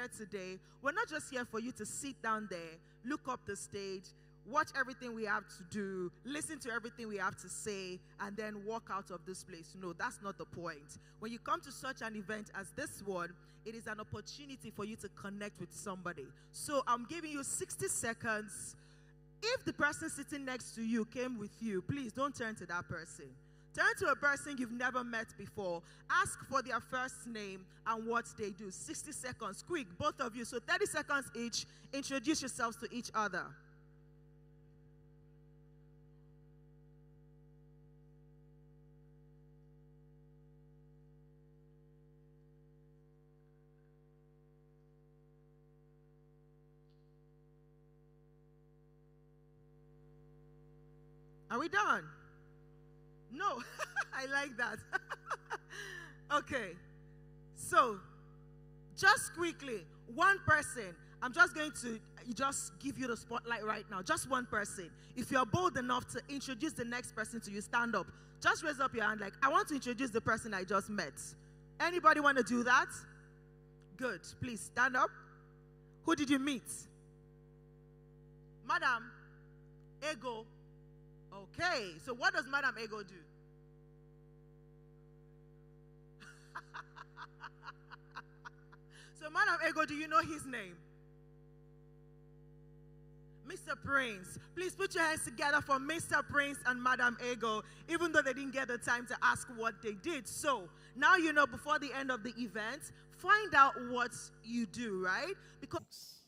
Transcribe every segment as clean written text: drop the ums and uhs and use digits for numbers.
here today, we're not just here for you to sit down there, look up the stage, watch everything we have to do, listen to everything we have to say, and then walk out of this place. No, that's not the point. When you come to such an event as this one, it is an opportunity for you to connect with somebody. So I'm giving you 60 seconds. If the person sitting next to you came with you, please don't turn to that person. Turn to a person you've never met before. Ask for their first name and what they do. 60 seconds, quick, both of you. So 30 seconds each. Introduce yourselves to each other. Are we done? No, I like that. Okay, so just quickly, one person. I'm just going to just give you the spotlight right now. Just one person. If you're bold enough to introduce the next person to you, stand up. Just raise up your hand like, I want to introduce the person I just met. Anybody want to do that? Good. Please stand up. Who did you meet? Madam Ego. Okay, so what does Madam Ego do? So Madam Ego, do you know his name? Mr. Prince. Please put your hands together for Mr. Prince and Madam Ego, even though they didn't get the time to ask what they did. So now you know, before the end of the event, find out what you do, right? Because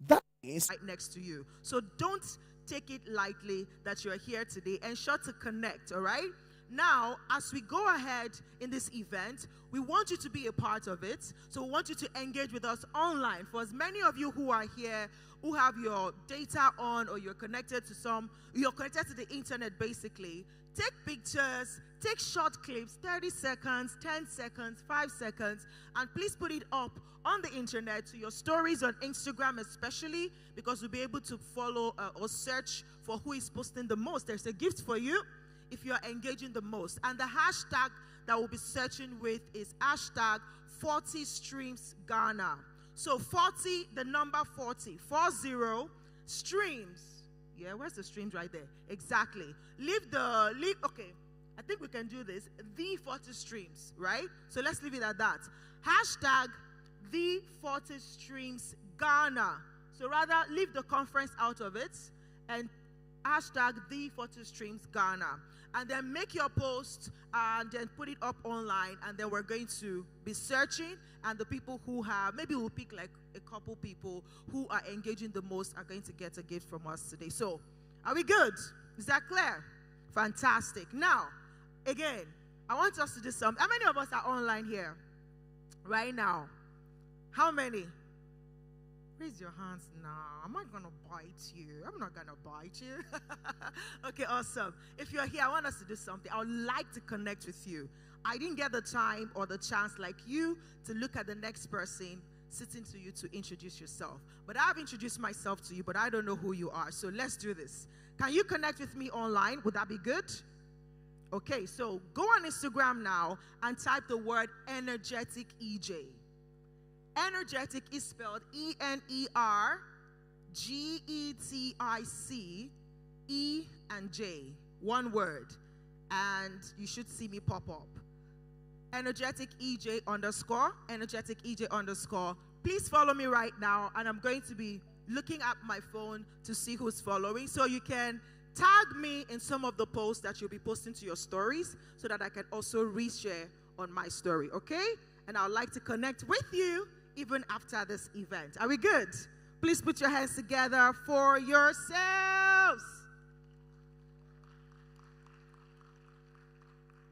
that is right next to you. So don't take it lightly that you're here today. Ensure to connect, all right? Now, as we go ahead in this event, we want you to be a part of it. So we want you to engage with us online. For as many of you who are here, who have your data on, or you're connected to the internet basically, take pictures, take short clips, 30 seconds, 10 seconds, 5 seconds, and please put it up on the internet, to your stories on Instagram especially, because we'll be able to follow or search for who is posting the most. There's a gift for you if you're engaging the most. And the hashtag that we'll be searching with is hashtag 40 streams Ghana. So 40, the number 40, 40 streams. Yeah, where's the streams right there? Exactly. Okay, I think we can do this. The 40 streams, right? So let's leave it at that. Hashtag the 40 streams Ghana. So rather, leave the conference out of it and hashtag the 40 streams Ghana. And then make your post and then put it up online. And then we're going to be searching. And the people who have, maybe we'll pick like a couple people who are engaging the most are going to get a gift from us today. So, are we good? Is that clear? Fantastic. Now, again, I want us to do something. How many of us are online here right now? How many? Raise your hands now. I'm not going to bite you. I'm not going to bite you. Okay, awesome. If you're here, I want us to do something. I would like to connect with you. I didn't get the time or the chance like you to look at the next person sitting to you to introduce yourself. But I've introduced myself to you, but I don't know who you are. So let's do this. Can you connect with me online? Would that be good? Okay, so go on Instagram now and type the word energetic EJ. Energetic is spelled ENERGETIC, E and J, one word, and you should see me pop up. Energetic EJ _, please follow me right now, and I'm going to be looking at my phone to see who's following, so you can tag me in some of the posts that you'll be posting to your stories so that I can also reshare on my story, okay? And I'd like to connect with you even after this event. Are we good? Please put your hands together for yourselves.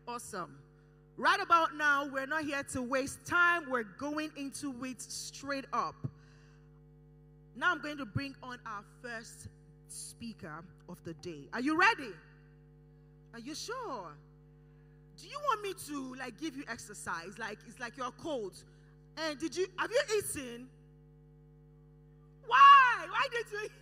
Awesome. Right about now, we're not here to waste time. We're going into it straight up. Now I'm going to bring on our first speaker of the day. Are you ready? Are you sure? Do you want me to give you exercise? It's like you're cold. And have you eaten? Why? Why did you eat?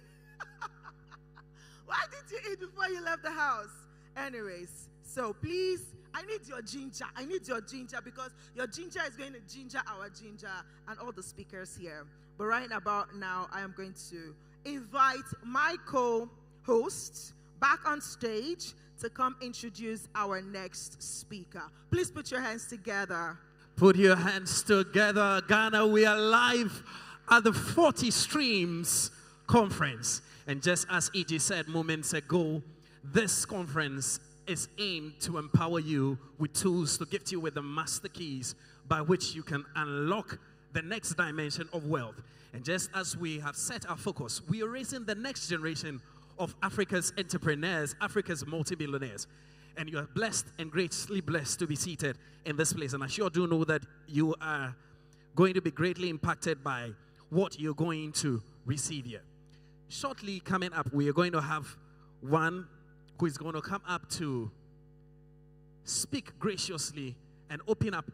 Why did you eat before you left the house? Anyways, so please, I need your ginger. I need your ginger, because your ginger is going to ginger our ginger and all the speakers here. But right about now, I am going to invite my co-host back on stage to come introduce our next speaker. Please put your hands together. Put your hands together. Ghana, we are live at the 40 Streams Conference. And just as E.G. said moments ago, this conference is aimed to empower you with tools to gift you with the master keys by which you can unlock the next dimension of wealth. And just as we have set our focus, we are raising the next generation of Africa's entrepreneurs, Africa's multi-billionaires. And you are blessed and greatly blessed to be seated in this place. And I sure do know that you are going to be greatly impacted by what you're going to receive here. Shortly coming up, we are going to have one who is going to come up to speak graciously and open up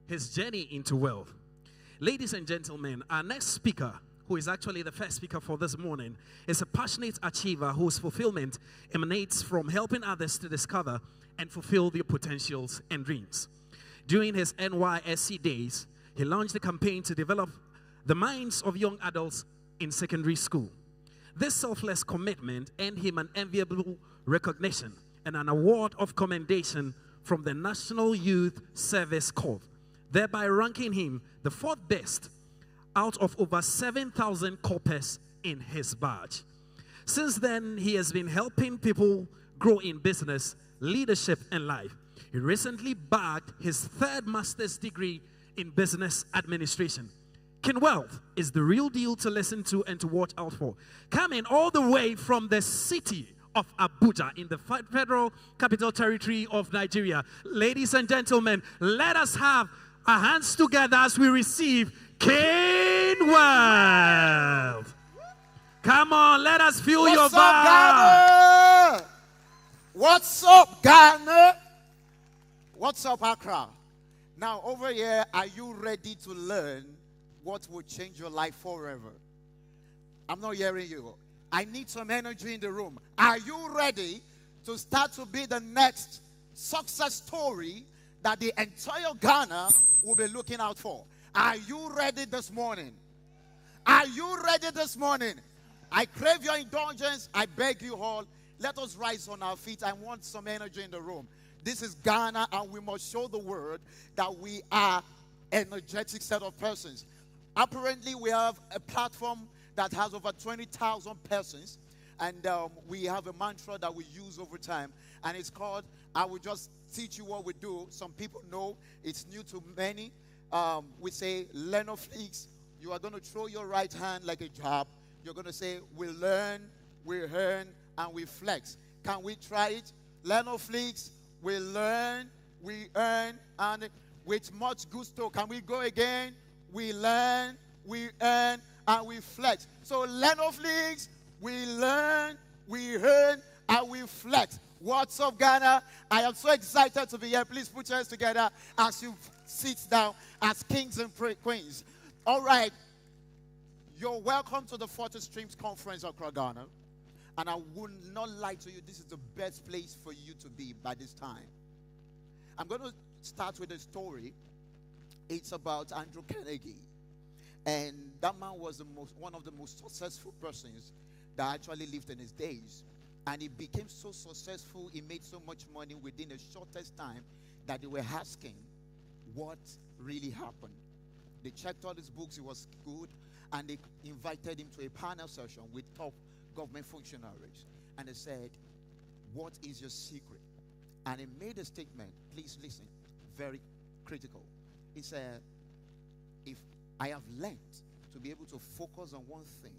his journey into wealth. Ladies and gentlemen, our next speaker, who is actually the first speaker for this morning, is a passionate achiever whose fulfillment emanates from helping others to discover and fulfill their potentials and dreams. During his NYSC days, he launched a campaign to develop the minds of young adults in secondary school. This selfless commitment earned him an enviable recognition and an award of commendation from the National Youth Service Corps, thereby ranking him the 4th best out of over 7,000 corpers in his badge. Since then, he has been helping people grow in business, leadership, and life. He recently bagged his 3rd master's degree in business administration. King Wealth is the real deal to listen to and to watch out for. Coming all the way from the city of Abuja in the Federal Capital Territory of Nigeria. Ladies and gentlemen, let us have our hands together as we receive King Wealth. Come on, let us feel your vibe. What's up, Ghana? What's up, Accra? Now, over here, are you ready to learn what will change your life forever? I'm not hearing you. I need some energy in the room. Are you ready to start to be the next success story that the entire Ghana will be looking out for? Are you ready this morning? Are you ready this morning? I crave your indulgence. I beg you all, let us rise on our feet. I want some energy in the room. This is Ghana, and we must show the world that we are an energetic set of persons. Apparently, we have a platform that has over 20,000 persons, and we have a mantra that we use over time, and it's called, I will just teach you what we do. Some people know, it's new to many. We say, Lenoflix, you are going to throw your right hand like a jab. You're going to say, we learn, we earn, and we flex. Can we try it? Lenoflix, we learn, we earn, and with much gusto. Can we go again? We learn, we earn, and we flex. So Lenoflix, we learn, we earn, and we flex. What's up, Ghana? I am so excited to be here. Please put your hands together as you sit down as kings and queens. All right. You're welcome to the 40 Streams Conference across Ghana. And I would not lie to you, this is the best place for you to be by this time. I'm going to start with a story. It's about Andrew Carnegie. And that man was one of the most successful persons that actually lived in his days. And he became so successful, he made so much money within the shortest time that they were asking what really happened. They checked all his books, he was good, and they invited him to a panel session with top government functionaries. And they said, what is your secret? And he made a statement, please listen, very critical. He said, if I have learned to be able to focus on one thing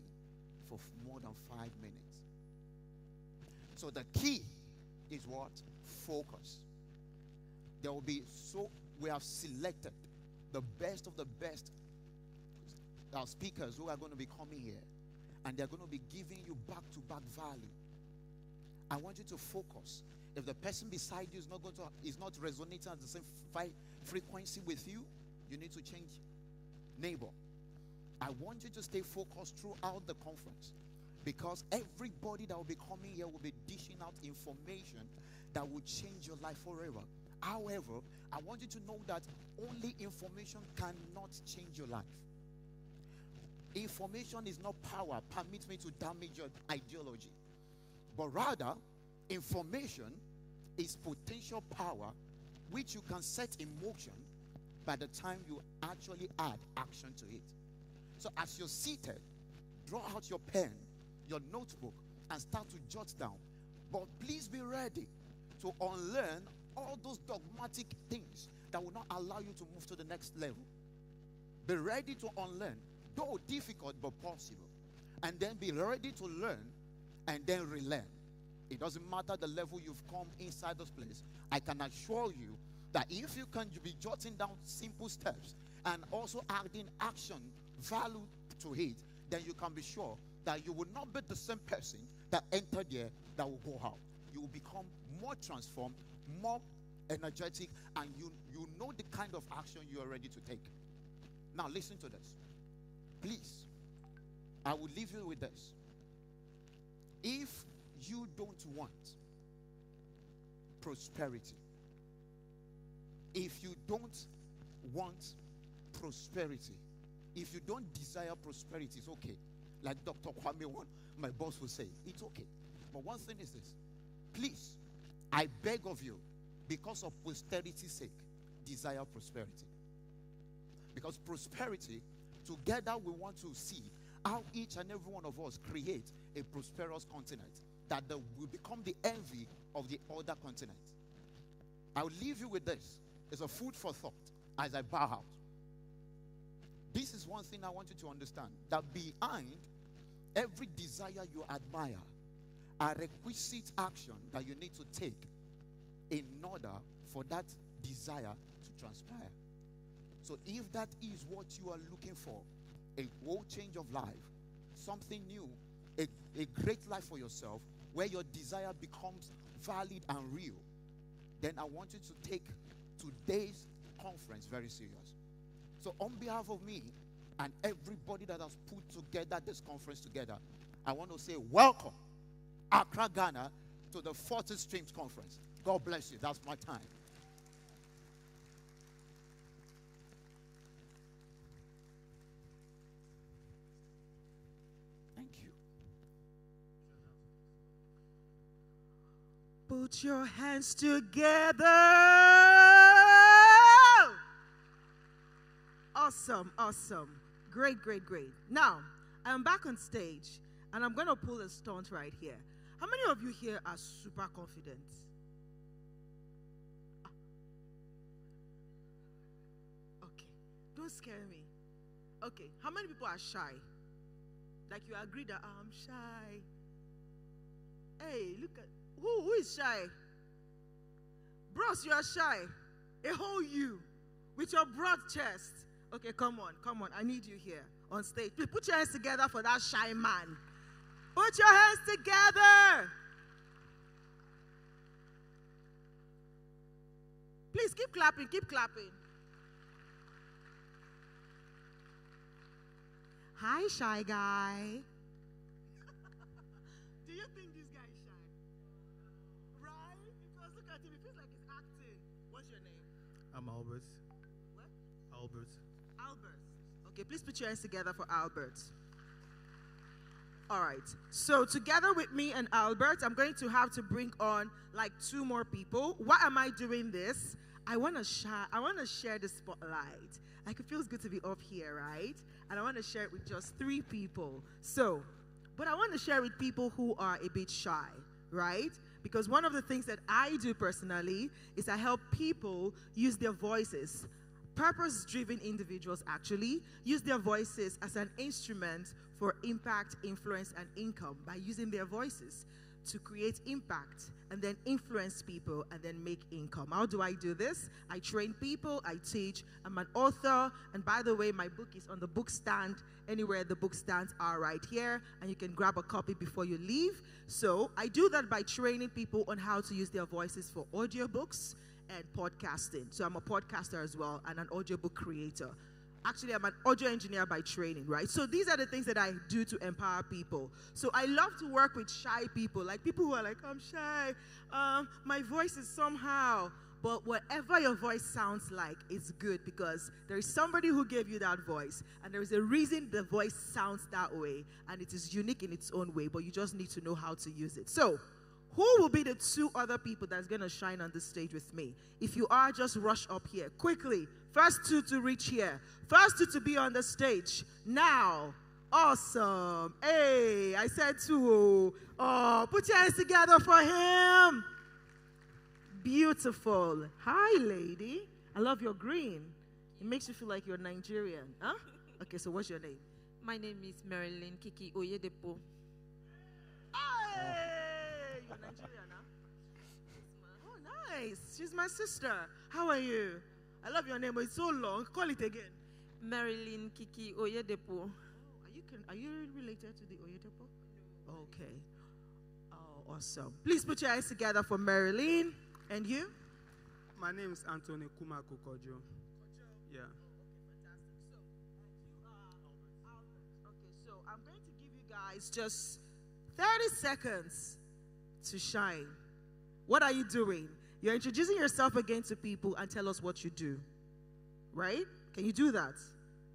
for more than 5 minutes. So the key is what? Focus. There will be, we have selected the best of the best speakers who are going to be coming here. And they're going to be giving you back-to-back value. I want you to focus. If the person beside you is not resonating at the same frequency with you, you need to change neighbor. I want you to stay focused throughout the conference, because everybody that will be coming here will be dishing out information that will change your life forever. However, I want you to know that only information cannot change your life. Information is not power. Permit me to damage your ideology. But rather, information is potential power which you can set in motion by the time you actually add action to it. So as you're seated, draw out your pen, your notebook, and start to jot down. But please be ready to unlearn all those dogmatic things that will not allow you to move to the next level. Be ready to unlearn, though difficult but possible. And then be ready to learn and then relearn. It doesn't matter the level you've come inside this place. I can assure you that if you can be jotting down simple steps and also adding action value to it, then you can be sure that you will not be the same person that entered there that will go out. You will become more transformed, more energetic, and you know the kind of action you are ready to take. Now listen to this. Please, I will leave you with this. If you don't want prosperity, if you don't want prosperity, if you don't desire prosperity, it's okay. Like Dr. Kwame, my boss, will say, it's okay. But one thing is this. Please, I beg of you, because of posterity's sake, desire prosperity. Because prosperity, together we want to see how each and every one of us create a prosperous continent that will become the envy of the other continent. I'll leave you with this. It's a food for thought as I bow out. This is one thing I want you to understand, that behind every desire you admire are requisite action that you need to take in order for that desire to transpire. So if that is what you are looking for, a whole change of life, something new, a great life for yourself, where your desire becomes valid and real, then I want you to take today's conference very serious. So on behalf of me and everybody that has put together this conference together, I want to say welcome, Accra, Ghana, to the 40 Streams Conference. God bless you. That's my time. Thank you. Put your hands together. Awesome, awesome. Great, great, great. Now, I'm back on stage, and I'm going to pull a stunt right here. How many of you here are super confident? Okay, don't scare me. Okay, how many people are shy? Like you agree that I'm shy. Hey, look at, who is shy? Bros, you are shy. A whole you with your broad chest. Okay, come on. I need you here on stage. Please put your hands together for that shy man. Put your hands together. Please keep clapping, keep clapping. Hi, shy guy. Do you think this guy is shy? Right? Because look at him, he feels like he's acting. What's your name? I'm Albert. What? Albert. Albert. Okay, please put your hands together for Albert. All right. So together with me and Albert, I'm going to have to bring on like 2 more people. Why am I doing this? I want to share the spotlight. Like, it feels good to be up here, right? And I want to share it with just 3 people. So, but I want to share with people who are a bit shy, right? Because one of the things that I do personally is I help people use their voices. Purpose-driven individuals actually use their voices as an instrument for impact, influence, and income by using their voices to create impact and then influence people and then make income. How do I do this? I train people, I teach, I'm an author, and by the way, my book is on the book stand, anywhere the book stands are right here, and you can grab a copy before you leave. So I do that by training people on how to use their voices for audiobooks and podcasting. So I'm a podcaster as well and an audiobook creator. Actually, I'm an audio engineer by training, right? So these are the things that I do to empower people. So I love to work with shy people, like people who are like, I'm shy, my voice is somehow. But whatever your voice sounds like is good, because there is somebody who gave you that voice, and there is a reason the voice sounds that way, and it is unique in its own way, but you just need to know how to use it. So, who will be the two other people that's going to shine on the stage with me? If you are, just rush up here quickly. First two to reach here. First two to be on the stage. Now. Awesome. Hey, I said two. Oh, put your hands together for him. Beautiful. Hi, lady. I love your green. It makes you feel like you're Nigerian. Huh? Okay, so what's your name? My name is Marilyn Kiki Oyedepo. Hey! You're Nigerian, huh? Oh, nice. She's my sister. How are you? I love your name, but it's so long. Call it again. Marilyn Kiki Oyedepo. Are you related to the Oyedepo? No. Okay. Oh, awesome. Please put your hands together for Marilyn. And you? My name is Anthony Kumako Kojo. Yeah. Okay, so I'm going to give you guys just 30 seconds to shine. What are you doing? You're introducing yourself again to people and tell us what you do. Right? Can you do that?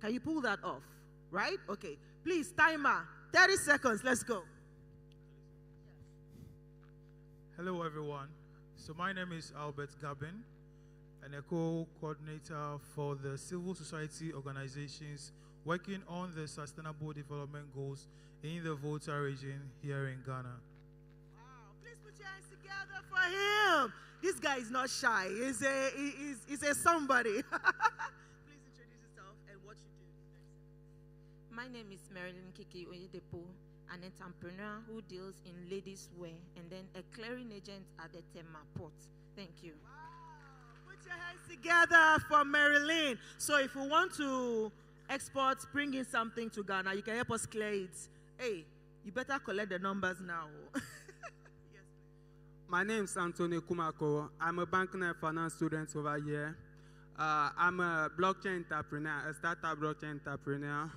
Can you pull that off? Right? Okay. Please, timer. 30 seconds. Let's go. Hello, everyone. So my name is Albert Gabin, and a co-coordinator for the civil society organizations working on the sustainable development goals in the Volta region here in Ghana. Wow. Please put your hands together for him. This guy is not shy. He's a somebody. Please introduce yourself and what you do. My name is Marilyn Kiki Oyedepo, an entrepreneur who deals in ladies' wear and then a clearing agent at the Tema Port. Thank you. Wow. Put your hands together for Marilyn. So if you want to export, bring in something to Ghana, you can help us clear it. Hey, you better collect the numbers now. Yes, My name is Anthony Kumako. I'm a banking and finance student over here. I'm a blockchain entrepreneur, a startup blockchain entrepreneur.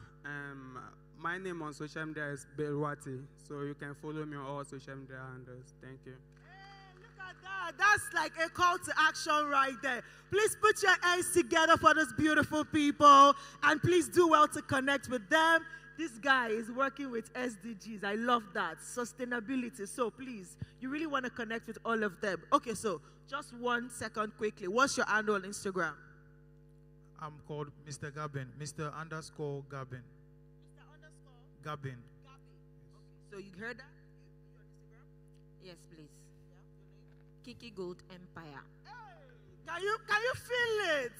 My name on social media is Belwati, so you can follow me on all social media handles. Thank you. Hey, look at that. That's like a call to action right there. Please put your hands together for those beautiful people, and please do well to connect with them. This guy is working with SDGs. I love that. Sustainability. So please, you really want to connect with all of them. Okay, so just 1 second quickly. What's your handle on Instagram? I'm called Mr. Gabin, Mr. _Gabin. Mr. _? Gabin. Gabby. Okay, so you heard that? You on Instagram? Yes, please. Yeah, your name? Kiki Gold Empire. Hey, can you feel it?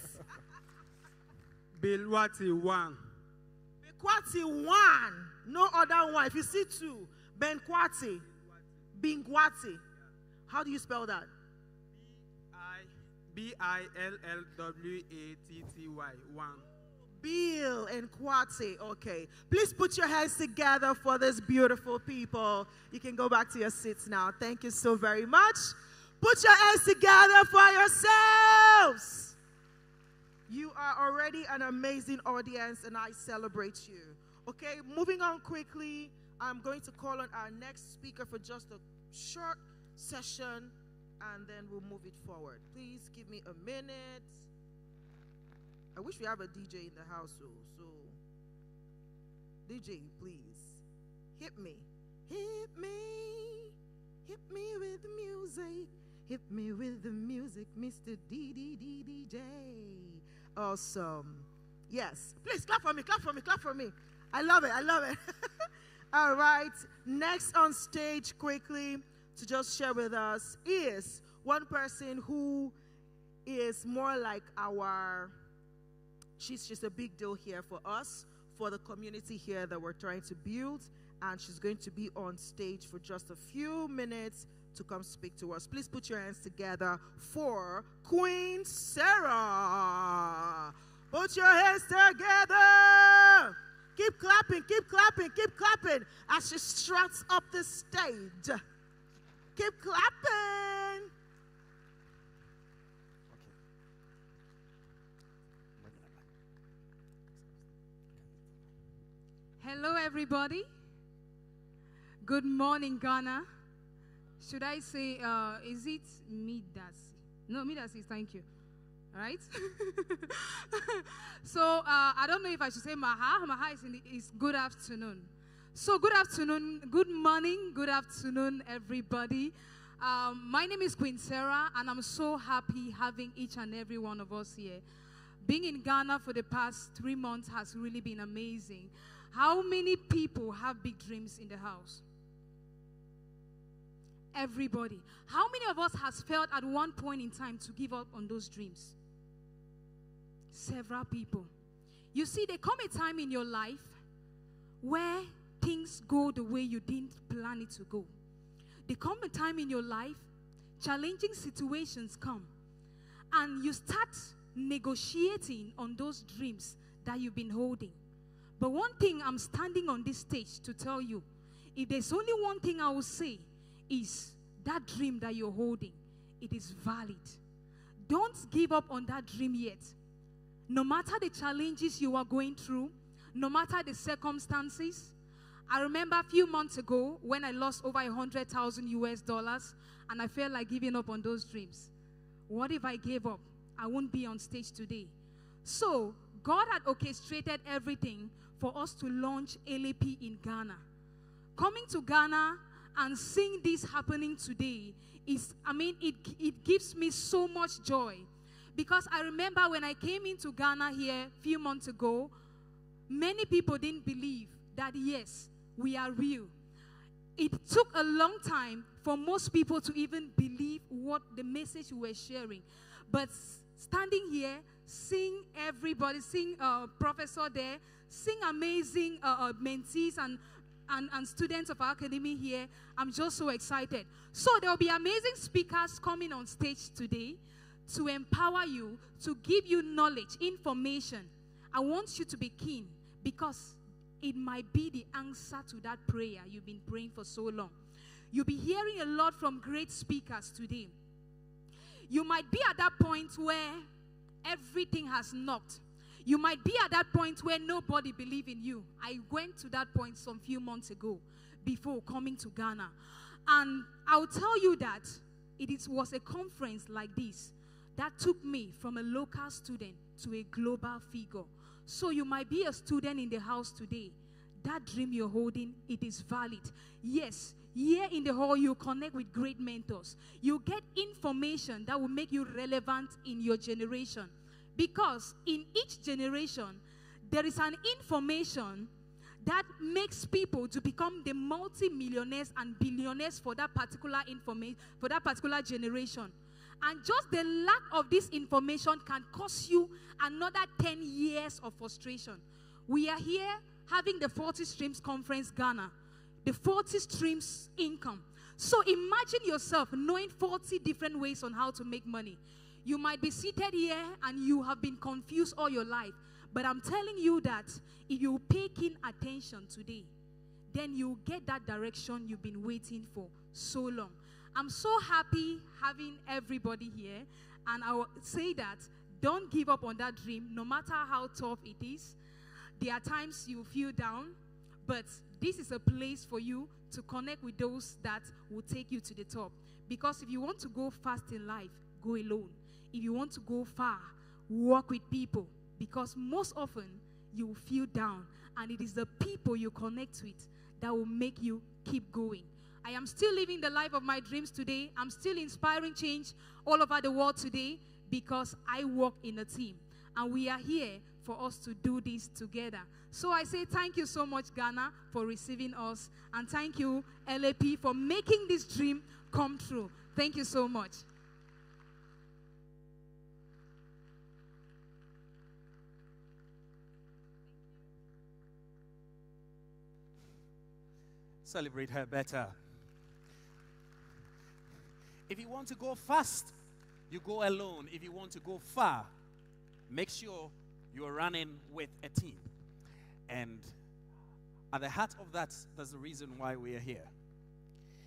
Belwati 1. Bekwati 1. No other one. If you see 2, Benkwati. Bingwati. How do you spell that? Billwatty 1. Bill and Kwati. Okay. Please put your hands together for these beautiful people. You can go back to your seats now. Thank you so very much. Put your hands together for yourselves. You are already an amazing audience, and I celebrate you. Okay, moving on quickly. I'm going to call on our next speaker for just a short session, and then we'll move it forward. Please give me a minute. I wish we have a DJ in the house, so DJ, please hit me. Hit me. Hit me with the music. Hit me with the music, Mr. DJ. Awesome. Yes. Please clap for me, clap for me, clap for me. I love it, I love it. All right. Next on stage quickly to just share with us is one person who is more like she's a big deal here for us, for the community here that we're trying to build. And she's going to be on stage for just a few minutes to come speak to us. Please put your hands together for Queen Sarah. Put your hands together. Keep clapping, keep clapping, keep clapping as she struts up the stage. Keep clapping. Hello, everybody. Good morning, Ghana. Should I say, is it Midasi? No, me that says thank you. All right? So, I don't know if I should say maha. Maha is good afternoon. So, good afternoon, good morning, good afternoon, everybody. My name is Queen Sarah, and I'm so happy having each and every one of us here. Being in Ghana for the past 3 months has really been amazing. How many people have big dreams in the house? Everybody. How many of us has felt at one point in time to give up on those dreams? Several people. You see, there come a time in your life where things go the way you didn't plan it to go. There come a time in your life, challenging situations come, and you start negotiating on those dreams that you've been holding. But one thing I'm standing on this stage to tell you, if there's only one thing I will say, is that dream that you're holding, it is valid. Don't give up on that dream yet. No matter the challenges you are going through, no matter the circumstances. I remember a few months ago when I lost over $100,000 and I felt like giving up on those dreams. What if I gave up? I won't be on stage today. So, God had orchestrated everything for us to launch LAP in Ghana. Coming to Ghana and seeing this happening today it gives me so much joy. Because I remember when I came into Ghana here a few months ago, many people didn't believe that, yes, we are real. It took a long time for most people to even believe what the message we were sharing. But standing here, seeing everybody, seeing professor there, seeing amazing mentees and students of our academy here, I'm just so excited. So there will be amazing speakers coming on stage today to empower you, to give you knowledge, information. I want you to be keen because it might be the answer to that prayer you've been praying for so long. You'll be hearing a lot from great speakers today. You might be at that point where everything has knocked. You might be at that point where nobody believes in you. I went to that point some few months ago before coming to Ghana. And I'll tell you that was a conference like this that took me from a local student to a global figure. So you might be a student in the house today. That dream you're holding, it is valid. Yes, here in the hall, you connect with great mentors. You get information that will make you relevant in your generation. Because in each generation, there is an information that makes people to become the multi-millionaires and billionaires for that particular information, for that particular generation. And just the lack of this information can cost you another 10 years of frustration. We are here having the 40 Streams Conference Ghana, the 40 Streams income. So imagine yourself knowing 40 different ways on how to make money. You might be seated here and you have been confused all your life. But I'm telling you that if you pay keen attention today, then you get that direction you've been waiting for so long. I'm so happy having everybody here, and I will say that don't give up on that dream, no matter how tough it is. There are times you feel down, but this is a place for you to connect with those that will take you to the top. Because if you want to go fast in life, go alone. If you want to go far, walk with people. Because most often, you will feel down, and it is the people you connect with that will make you keep going. I am still living the life of my dreams today. I'm still inspiring change all over the world today because I work in a team. And we are here for us to do this together. So I say thank you so much, Ghana, for receiving us. And thank you, LAP, for making this dream come true. Thank you so much. Celebrate her better. If you want to go fast, you go alone. If you want to go far, make sure you're running with a team. And at the heart of that, that's the reason why we are here.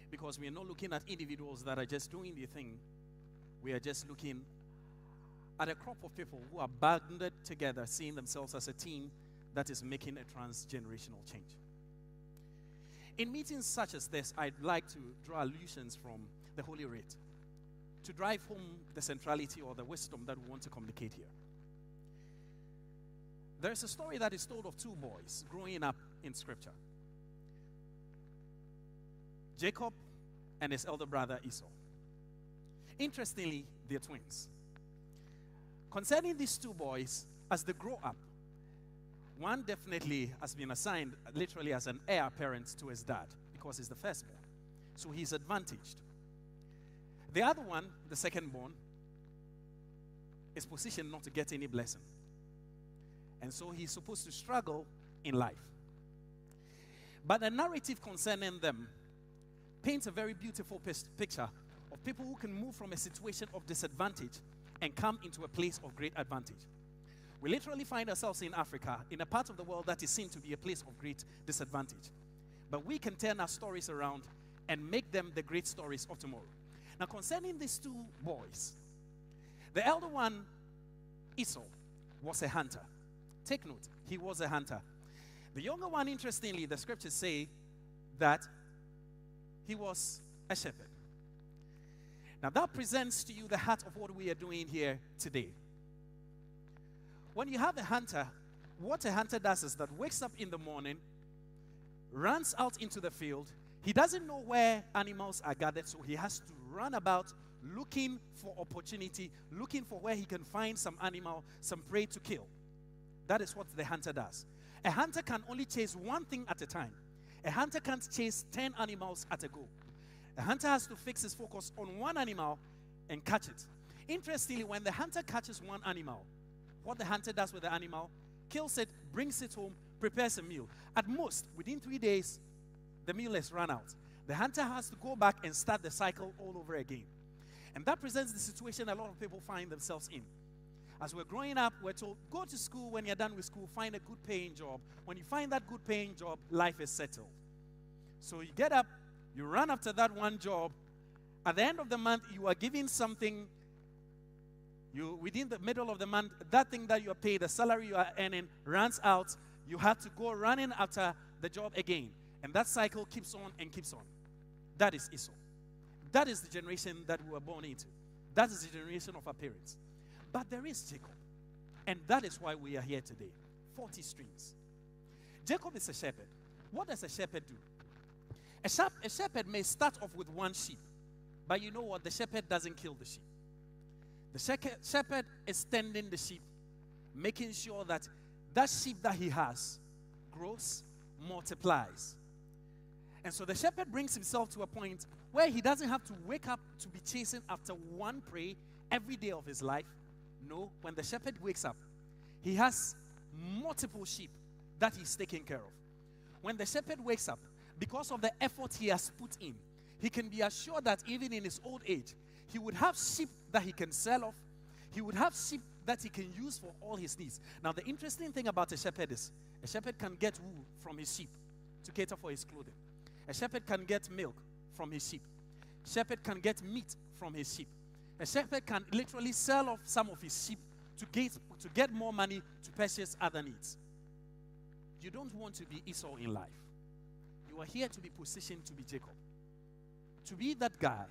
Because we are not looking at individuals that are just doing the thing. We are just looking at a crop of people who are banded together, seeing themselves as a team that is making a transgenerational change. In meetings such as this, I'd like to draw allusions from the Holy Writ. to drive home the centrality or the wisdom that we want to communicate here. There's a story that is told of two boys growing up in Scripture. Jacob and his elder brother Esau. Interestingly, they're twins. Concerning these two boys, as they grow up, one definitely has been assigned literally as an heir apparent to his dad because he's the firstborn. So he's advantaged. The other one, the secondborn, is positioned not to get any blessing. And so he's supposed to struggle in life. But the narrative concerning them paints a very beautiful picture of people who can move from a situation of disadvantage and come into a place of great advantage. We literally find ourselves in Africa, in a part of the world that is seen to be a place of great disadvantage. But we can turn our stories around and make them the great stories of tomorrow. Now, concerning these two boys, the elder one, Esau, was a hunter. Take note, he was a hunter. The younger one, interestingly, the scriptures say that he was a shepherd. Now, that presents to you the heart of what we are doing here today. When you have a hunter, what a hunter does is that wakes up in the morning, runs out into the field. He doesn't know where animals are gathered, so he has to run about looking for opportunity, looking for where he can find some animal, some prey to kill. That is what the hunter does. A hunter can only chase one thing at a time. A hunter can't chase 10 animals at a go. A hunter has to fix his focus on one animal and catch it. Interestingly, when the hunter catches one animal, what the hunter does with the animal, kills it, brings it home, prepares a meal. At most, within 3 days, the meal is run out. The hunter has to go back and start the cycle all over again. And that presents the situation a lot of people find themselves in. As we're growing up, we're told, go to school. When you're done with school, find a good paying job. When you find that good paying job, life is settled. So you get up, you run after that one job. At the end of the month, you are given something. Within the middle of the month, that thing that you are paid, the salary you are earning, runs out. You have to go running after the job again. And that cycle keeps on and keeps on. That is Esau. That is the generation that we were born into. That is the generation of our parents. But there is Jacob. And that is why we are here today. 40 streams. Jacob is a shepherd. What does a shepherd do? A shepherd may start off with one sheep. But you know what? The shepherd doesn't kill the sheep. The shepherd is tending the sheep, making sure that that sheep that he has grows, multiplies. And so the shepherd brings himself to a point where he doesn't have to wake up to be chasing after one prey every day of his life. No, when the shepherd wakes up, he has multiple sheep that he's taking care of. When the shepherd wakes up, because of the effort he has put in, he can be assured that even in his old age, he would have sheep that he can sell off. He would have sheep that he can use for all his needs. Now, the interesting thing about a shepherd is a shepherd can get wool from his sheep to cater for his clothing. A shepherd can get milk from his sheep. A shepherd can get meat from his sheep. A shepherd can literally sell off some of his sheep to get more money to purchase other needs. You don't want to be Esau in life. You are here to be positioned to be Jacob. To be that guy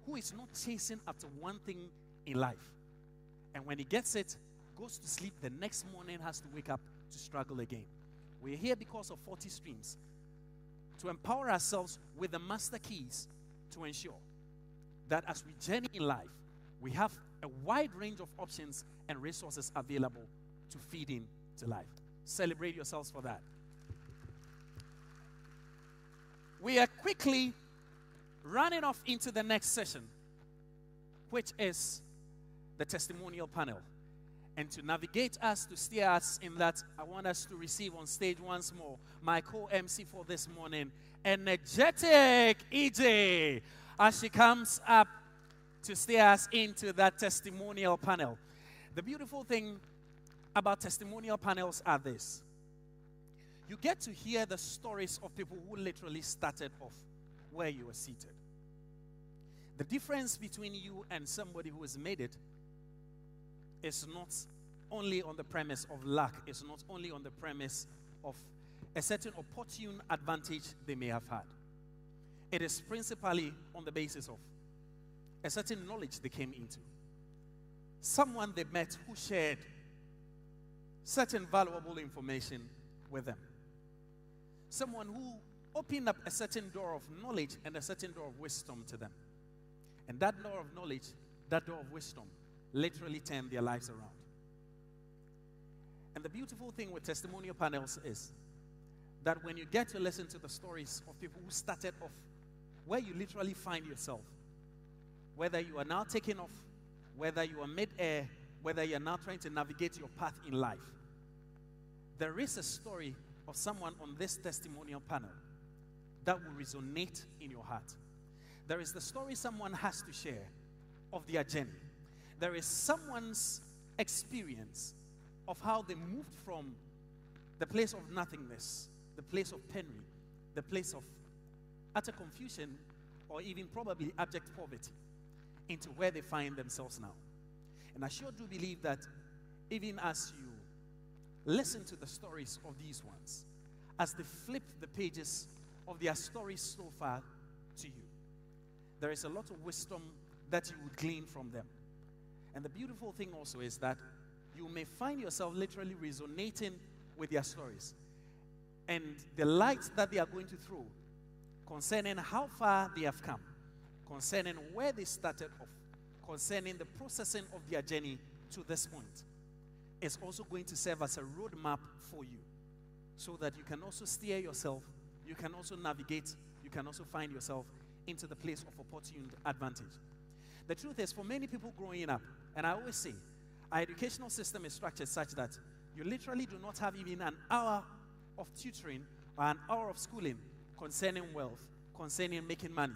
who is not chasing after one thing in life. And when he gets it, goes to sleep, the next morning has to wake up to struggle again. We're here because of 40 streams to empower ourselves with the master keys to ensure that as we journey in life, we have a wide range of options and resources available to feed into life. Celebrate yourselves for that. We are quickly running off into the next session, which is the testimonial panel. And to navigate us, to steer us in that, I want us to receive on stage once more my co-MC for this morning, energetic EJ, as she comes up to steer us into that testimonial panel. The beautiful thing about testimonial panels are this. You get to hear the stories of people who literally started off where you were seated. The difference between you and somebody who has made it is not only on the premise of luck, it's not only on the premise of a certain opportune advantage they may have had. It is principally on the basis of a certain knowledge they came into. Someone they met who shared certain valuable information with them. Someone who opened up a certain door of knowledge and a certain door of wisdom to them. And that door of knowledge, that door of wisdom, literally turned their lives around. And the beautiful thing with testimonial panels is that when you get to listen to the stories of people who started off where you literally find yourself, whether you are now taking off, whether you are mid-air, whether you are now trying to navigate your path in life, there is a story of someone on this testimonial panel that will resonate in your heart. There is the story someone has to share of their journey. There is someone's experience of how they moved from the place of nothingness, the place of penury, the place of utter confusion, or even probably abject poverty, into where they find themselves now. And I sure do believe that even as you listen to the stories of these ones, as they flip the pages of their stories so far to you, there is a lot of wisdom that you would glean from them. And the beautiful thing also is that you may find yourself literally resonating with their stories and the light that they are going to throw concerning how far they have come, concerning where they started off, concerning the processing of their journey to this point, is also going to serve as a roadmap for you, so that you can also steer yourself, you can also navigate, you can also find yourself into the place of opportune advantage. The truth is, for many people growing up, and I always say, our educational system is structured such that you literally do not have even an hour of tutoring or an hour of schooling concerning wealth, concerning making money.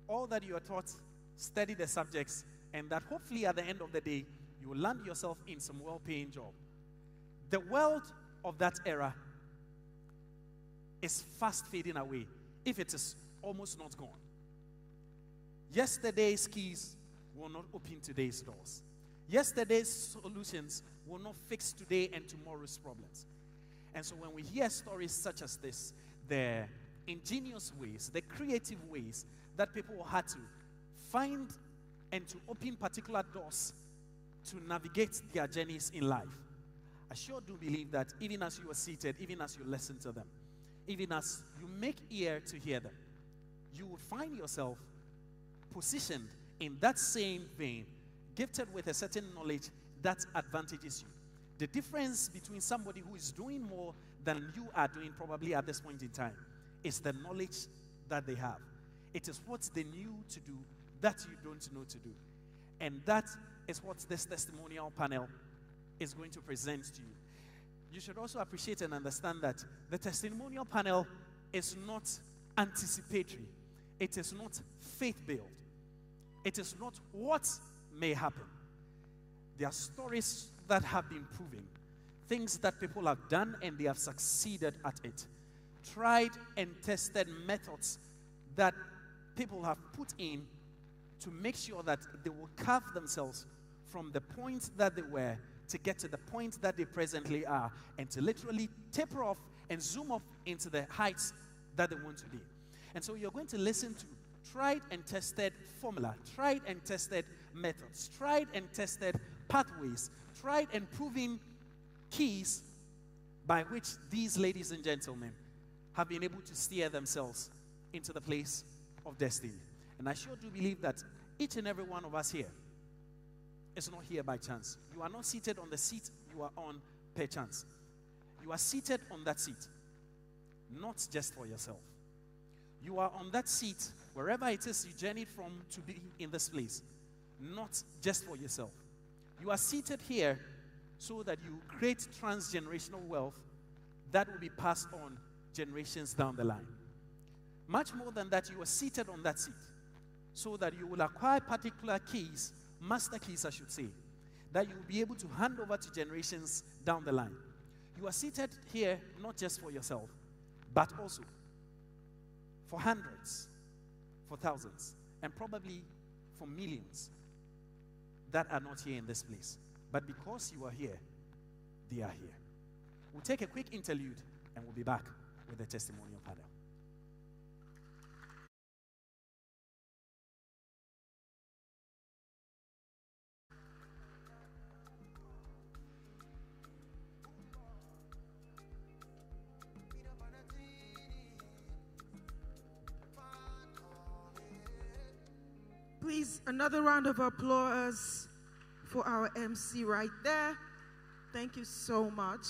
All that you are taught, study the subjects, and that hopefully at the end of the day, you will land yourself in some well-paying job. The world of that era is fast fading away, if it is almost not gone. Yesterday's keys will not open today's doors. Yesterday's solutions will not fix today and tomorrow's problems. And so when we hear stories such as this, the ingenious ways, the creative ways that people had to find and to open particular doors to navigate their journeys in life, I sure do believe that even as you are seated, even as you listen to them, even as you make ear to hear them, you will find yourself positioned in that same vein, gifted with a certain knowledge that advantages you. The difference between somebody who is doing more than you are doing probably at this point in time is the knowledge that they have. It is what they knew to do that you don't know to do. And that is what this testimonial panel is going to present to you. You should also appreciate and understand that the testimonial panel is not anticipatory. It is not faith-built. It is not what may happen. There are stories that have been proven, things that people have done and they have succeeded at it. Tried and tested methods that people have put in to make sure that they will carve themselves from the point that they were to get to the point that they presently are, and to literally taper off and zoom up into the heights that they want to be. And so you're going to listen to tried and tested formula, tried and tested methods, tried and tested pathways, tried and proven keys by which these ladies and gentlemen have been able to steer themselves into the place of destiny. And I sure do believe that each and every one of us here is not here by chance. You are not seated on the seat you are on per chance. You are seated on that seat, not just for yourself. You are on that seat, wherever it is you journeyed from to be in this place, not just for yourself. You are seated here so that you create transgenerational wealth that will be passed on generations down the line. Much more than that, you are seated on that seat so that you will acquire particular keys, master keys I should say, that you will be able to hand over to generations down the line. You are seated here not just for yourself, but also for hundreds, for thousands, and probably for millions that are not here in this place. But because you are here, they are here. We'll take a quick interlude and we'll be back with the testimonial panel. Please, another round of applause for our MC right there. Thank you so much,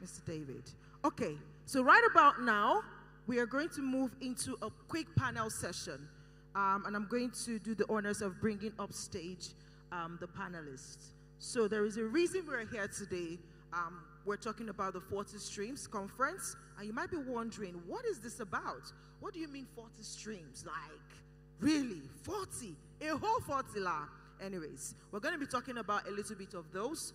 Mr. David. Okay, so right about now, we are going to move into a quick panel session. And I'm going to do the honors of bringing up stage the panelists. So there is a reason we're here today. We're talking about the 40 Streams Conference. And you might be wondering, what is this about? What do you mean 40 streams? Like, really? 40? A whole 40 la? Anyways, we're going to be talking about a little bit of those.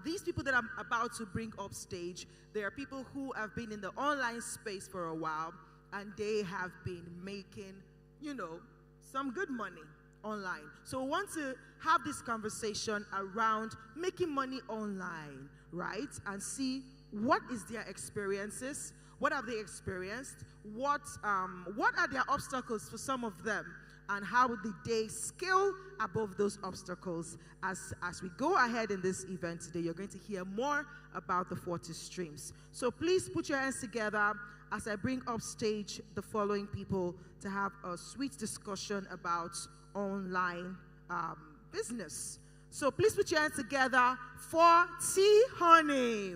These people that I'm about to bring up stage, they are people who have been in the online space for a while, and they have been making, you know, some good money online. So we want to have this conversation around making money online, right? And see what is their experiences, what have they experienced, what are their obstacles for some of them, and how did they scale above those obstacles. As we go ahead in this event today, you're going to hear more about the 40 streams. So please put your hands together as I bring up stage the following people to have a sweet discussion about online business. So please put your hands together for T Honey.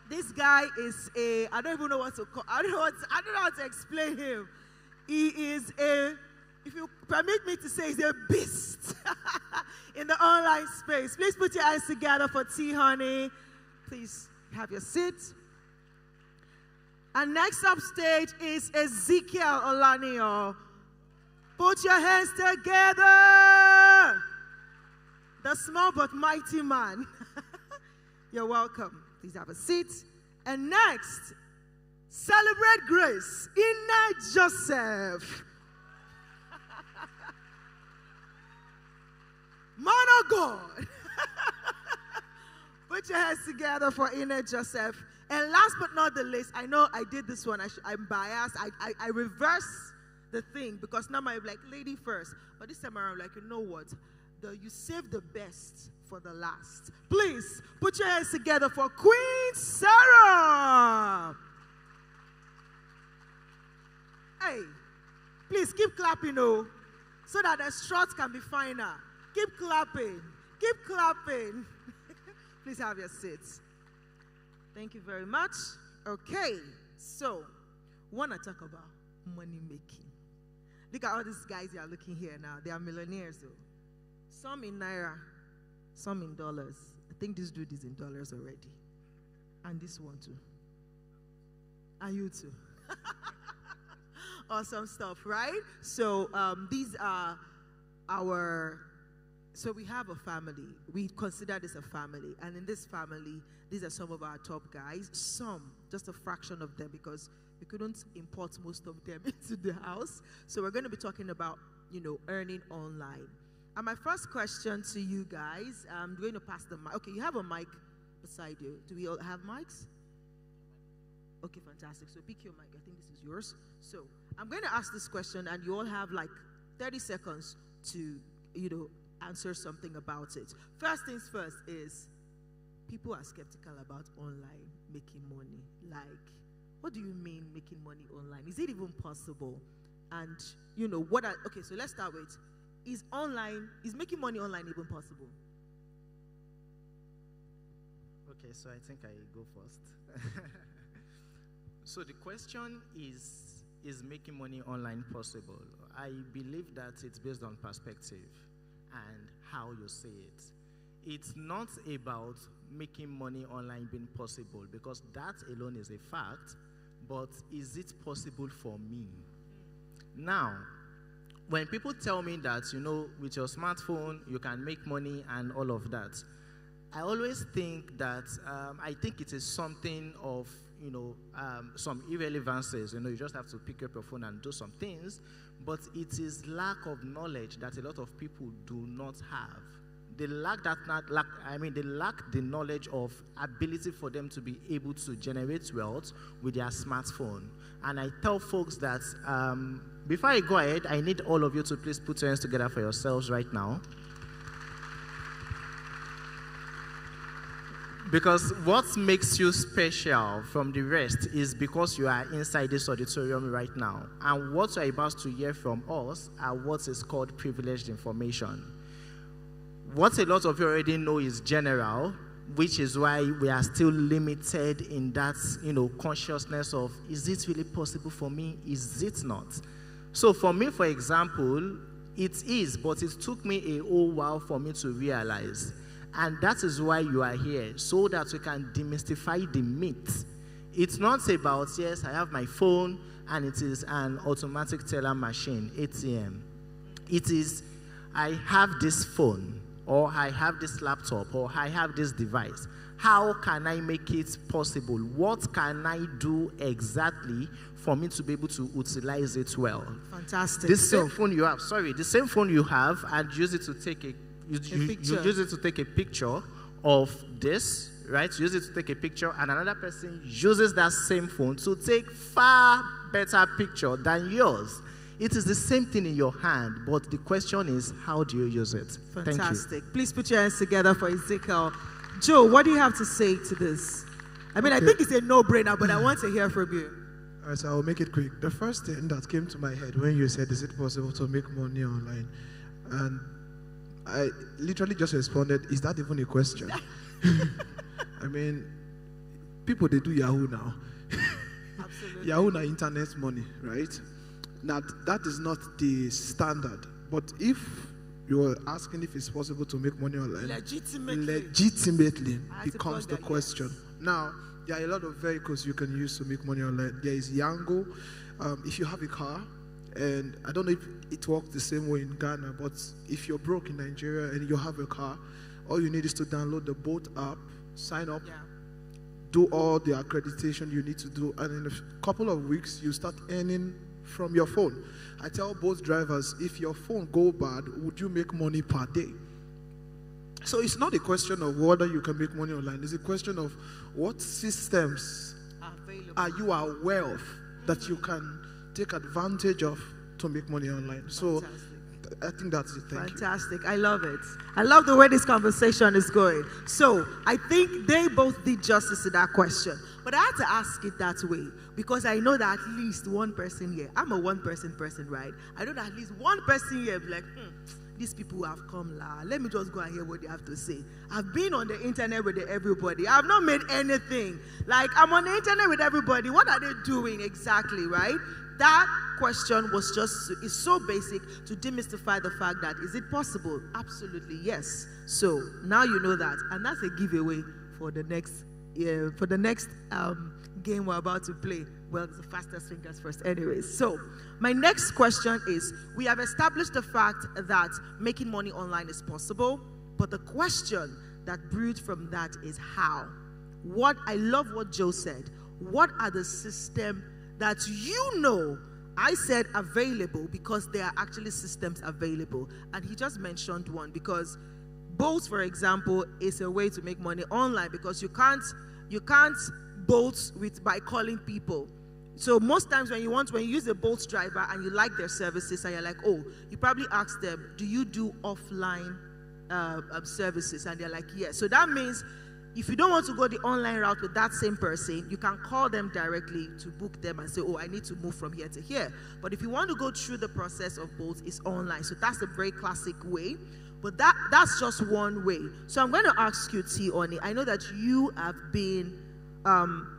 This guy is I don't even know what to call, I don't know how to explain him. He is if you permit me to say, he's a beast in the online space. Please put your hands together for T Honey. Please have your seat. And next up stage is Ezekiel Olanio. Put your hands together. The small but mighty man. You're welcome. Please have a seat. And next, celebrate grace. Ina Joseph. Man of God. Put your hands together for Ina Joseph. And last but not the least, I know I did this one. I'm biased. I reverse the thing because now I'm like lady first. But this time around, I'm like, you know what? You save the best for the last. Please put your hands together for Queen Sarah. Hey, please keep clapping, oh, so that the struts can be finer. Keep clapping. Keep clapping. Please have your seats. Thank you very much. Okay, so want to talk about money making. Look at all these guys you are looking here now. They are millionaires, though. Some in naira, some in dollars. I think this dude is in dollars already, and this one too, and you too. Awesome stuff, right? So these are our. So we have a family. We consider this a family, and in this family, these are some of our top guys. Some, just a fraction of them, because we couldn't import most of them into the house. So we're going to be talking about, you know, earning online. And my first question to you guys, I'm going to pass the mic. Okay, you have a mic beside you. Do we all have mics? Okay, fantastic. So pick your mic. I think this is yours. So I'm going to ask this question, and you all have like 30 seconds to, you know, answer something about it. First things first is, people are skeptical about online making money. Like, what do you mean making money online? Is it even possible? And, you know, okay, so let's start with, is making money online even possible? Okay, so I think I go first. So the question is making money online possible? I believe that it's based on perspective and how you say it. It's not about making money online being possible, because that alone is a fact, but is it possible for me? Now, when people tell me that, you know, with your smartphone, you can make money and all of that, I always think that, I think it is something of, you know, some irrelevances. You know, you just have to pick up your phone and do some things, but it is lack of knowledge that a lot of people do not have. They lack they lack the knowledge of ability for them to be able to generate wealth with their smartphone. And I tell folks that before I go ahead, I need all of you to please put your hands together for yourselves right now. Because what makes you special from the rest is because you are inside this auditorium right now. And what you are about to hear from us are what is called privileged information. What a lot of you already know is general, which is why we are still limited in that, consciousness of, is it really possible for me? Is it not? So for me, for example, it is, but it took me a whole while for me to realize. And that is why you are here, so that we can demystify the myth. It's not about, yes, I have my phone and it is an automatic teller machine, ATM. It is, I have this phone, or I have this laptop, or I have this device. How can I make it possible? What can I do exactly for me to be able to utilize it well? Fantastic. The same phone you have, and use it to take you use it to take a picture of this, right? Use it to take a picture, and another person uses that same phone to take far better picture than yours. It is the same thing in your hand, but the question is, how do you use it? Fantastic. Thank you. Please put your hands together for Ezekiel. Joe, what do you have to say to this? I mean, I think it's a no-brainer, but I want to hear from you. All right, so I'll make it quick. The first thing that came to my head when you said, is it possible to make money online? And I literally just responded, is that even a question? I mean, people, they do Yahoo now. Absolutely. Yahoo now internet money, right? Now, that is not the standard. But if you're asking if it's possible to make money online, legitimately becomes the question. Yes. Now, there are a lot of vehicles you can use to make money online. There is Yango. If you have a car, and I don't know if it works the same way in Ghana, but if you're broke in Nigeria and you have a car, all you need is to download the Bolt app, sign up, do all the accreditation you need to do, and in a couple of weeks, you start earning from your phone. I tell both drivers, if your phone go bad, would you make money per day? So it's not a question of whether you can make money online. It's a question of what systems are you aware of that you can take advantage of to make money online. So I think that's it. Thank you. Fantastic. I love it. I love the way this conversation is going. So I think they both did justice to that question. But I had to ask it that way because I know that at least one person here, I'm a one-person person, right? I know that at least one person here be like, these people have come, let me just go and hear what they have to say. I've been on the internet with everybody. I've not made anything. Like, I'm on the internet with everybody. What are they doing exactly, right? That question is so basic to demystify the fact that, is it possible? Absolutely, yes. So, now you know that. And that's a giveaway for the next game we're about to play. Well, the fastest fingers first anyways. So, my next question is, we have established the fact that making money online is possible, but the question that brewed from that is how. I love what Joe said. What are the systems that I said available because there are actually systems available. And he just mentioned one because Bolt, for example, is a way to make money online because you can't Bolt by calling people. So most times when you use a Bolt driver and you like their services and you're like, oh, you probably ask them, do you do offline services? And they're like, yes. So that means if you don't want to go the online route with that same person, you can call them directly to book them and say, oh, I need to move from here to here. But if you want to go through the process of both, it's online. So that's a very classic way. But that's just one way. So I'm going to ask you, T. Oni, I know that you have been,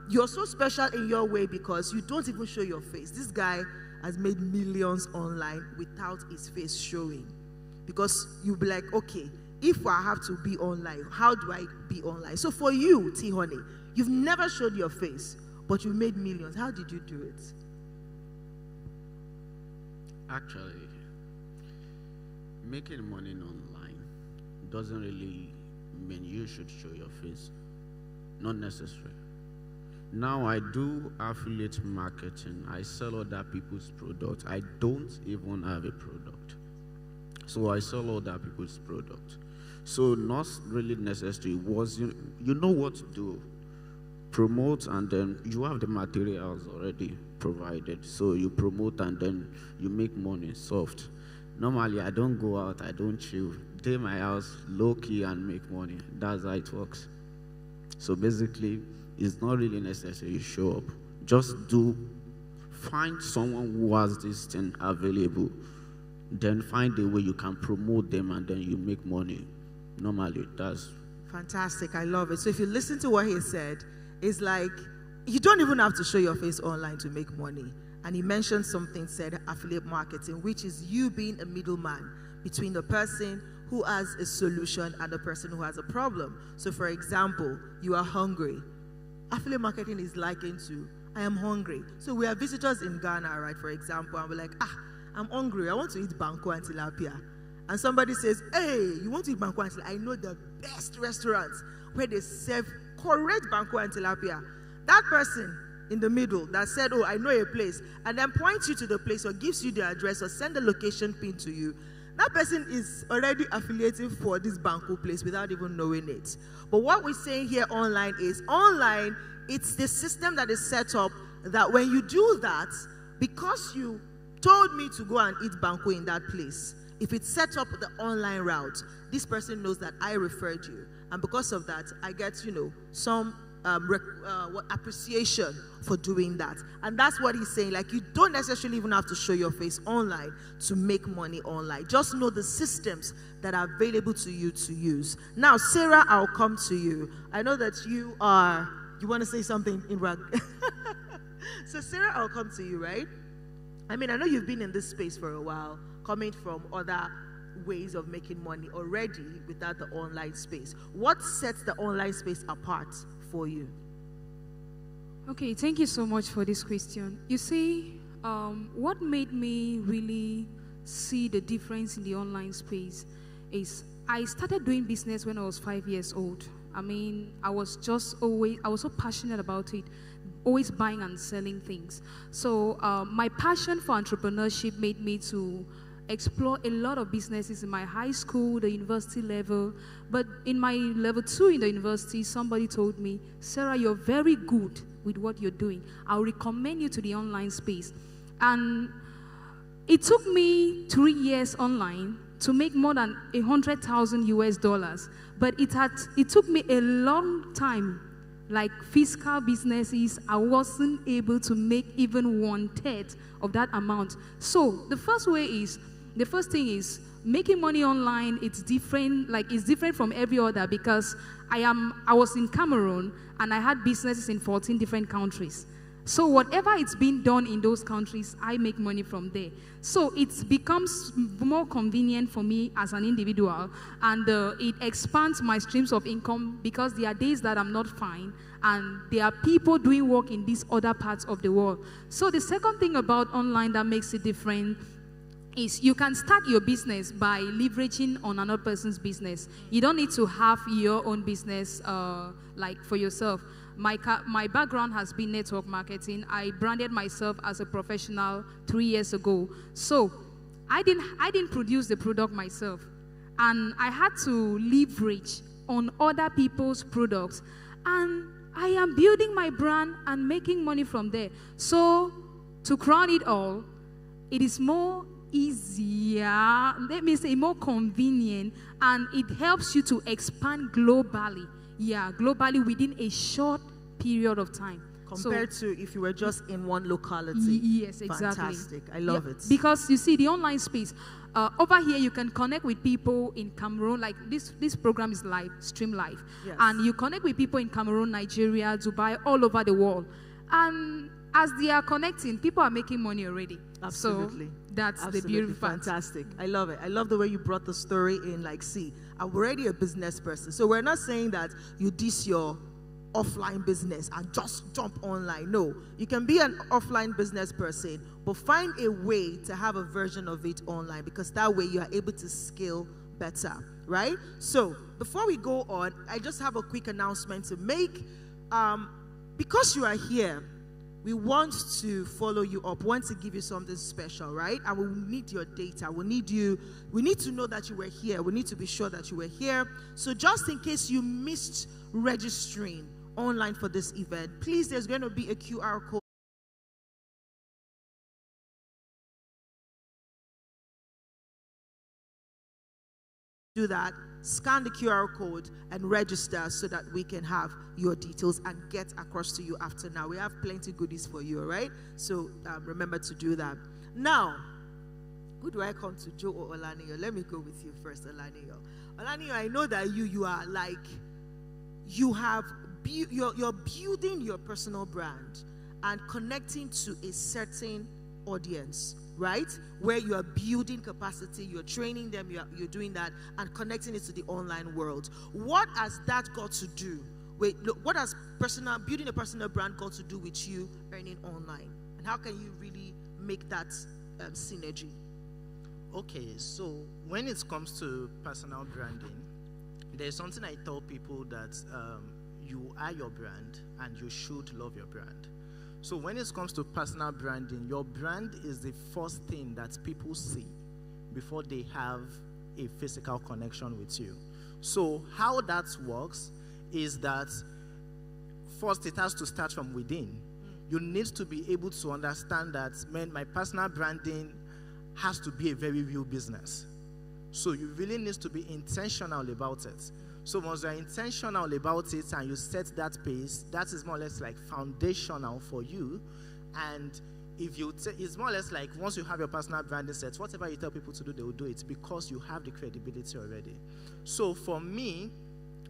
you're so special in your way because you don't even show your face. This guy has made millions online without his face showing. Because you'll be like, okay, if I have to be online, how do I be online? So for you, T. Honey, you've never showed your face, but you made millions. How did you do it? Actually, making money online doesn't really mean you should show your face. Not necessary. Now I do affiliate marketing. I sell other people's products. I don't even have a product. So I sell other people's products. So not really necessary. You know what to do. Promote, and then you have the materials already provided. So you promote and then you make money soft. Normally I don't go out, I don't chill. Stay in my house, low key, and make money. That's how it works. So basically, it's not really necessary you show up. Just find someone who has this thing available, then find a way you can promote them, and then you make money. Normally, that's fantastic. I love it. So if you listen to what he said, it's like you don't even have to show your face online to make money. And he mentioned something, said affiliate marketing, which is you being a middleman between the person who has a solution and the person who has a problem. So for example, you are hungry. Affiliate marketing is likened to, I am hungry. So we have visitors in Ghana, right, for example, and we're like, I'm hungry. I want to eat banku and tilapia. And somebody says, hey, you want to eat banku and tilapia? I know the best restaurants where they serve correct banku and tilapia. That person in the middle that said, oh, I know a place, and then points you to the place or gives you the address or send the location pin to you, that person is already affiliating for this banku place without even knowing it. But what we're saying here online is, online, it's the system that is set up that when you do that, because you told me to go and eat banku in that place, if it's set up the online route, this person knows that I referred you. And because of that, I get, some appreciation for doing that. And that's what he's saying. Like, you don't necessarily even have to show your face online to make money online. Just know the systems that are available to you to use. Now, Sarah, I'll come to you. I know that you want to say something in rag. So Sarah, I'll come to you, right? I mean, I know you've been in this space for a while, coming from other ways of making money already without the online space. What sets the online space apart for you? Okay, thank you so much for this question. You see, what made me really see the difference in the online space is I started doing business when I was 5 years old. I mean, I was so passionate about it, always buying and selling things. So my passion for entrepreneurship made me to explore a lot of businesses in my high school, the university level. But in my level 2 in the university, somebody told me, Sarah, you're very good with what you're doing. I'll recommend you to the online space. And it took me 3 years online to make more than $100,000. But it took me a long time. Like fiscal businesses, I wasn't able to make even 1/3 of that amount. So the first thing is making money online. It's different. Like, it's different from every other because I was in Cameroon and I had businesses in 14 different countries. So whatever it's been done in those countries, I make money from there. So it becomes more convenient for me as an individual, and it expands my streams of income because there are days that I'm not fine, and there are people doing work in these other parts of the world. So the second thing about online that makes it different is you can start your business by leveraging on another person's business. You don't need to have your own business like for yourself. My background has been network marketing. I branded myself as a professional 3 years ago. So I didn't produce the product myself. And I had to leverage on other people's products. And I am building my brand and making money from there. So to crown it all, it is more easier, let me say more convenient, and it helps you to expand globally. Yeah, globally within a short period of time. Compared to if you were just in one locality. Yes, exactly. Fantastic. I love it. Because you see, the online space, over here you can connect with people in Cameroon. Like this program is live, stream live. Yes. And you connect with people in Cameroon, Nigeria, Dubai, all over the world. And as they are connecting, people are making money already. Absolutely. So that's the beautiful part. Fantastic. I love it. I love the way you brought the story in. Like, see, I'm already a business person. So we're not saying that you diss your offline business and just jump online. No, you can be an offline business person, but find a way to have a version of it online, because that way you are able to scale better, right? So before we go on, I just have a quick announcement to make. Because you are here, we want to follow you up, want to give you something special, right? And we need your data. We need to know that you were here. We need to be sure that you were here. So just in case you missed registering online for this event, please, there's going to be a QR code. do that, scan the QR code and register so that we can have your details and get across to you after now. We have plenty goodies for you, all right? So remember to do that. Now, who do I come to, Joe or Olaniyo? Let me go with you first, Olaniyo. Olaniyo, I know that you are like, you're building your personal brand and connecting to a certain audience, right? Where you are building capacity, you're training them, you're doing that and connecting it to the online world. What has that got to do? What has building a personal brand got to do with you earning online? And how can you really make that synergy? Okay, so when it comes to personal branding, there's something I tell people that you are your brand and you should love your brand. So when it comes to personal branding, your brand is the first thing that people see before they have a physical connection with you. So how that works is that first it has to start from within. You need to be able to understand that, man, my personal branding has to be a very real business. So you really need to be intentional about it. So once you're intentional about it and you set that pace, that is more or less like foundational for you. And if you it's more or less like once you have your personal branding set, whatever you tell people to do, they will do it because you have the credibility already. So for me,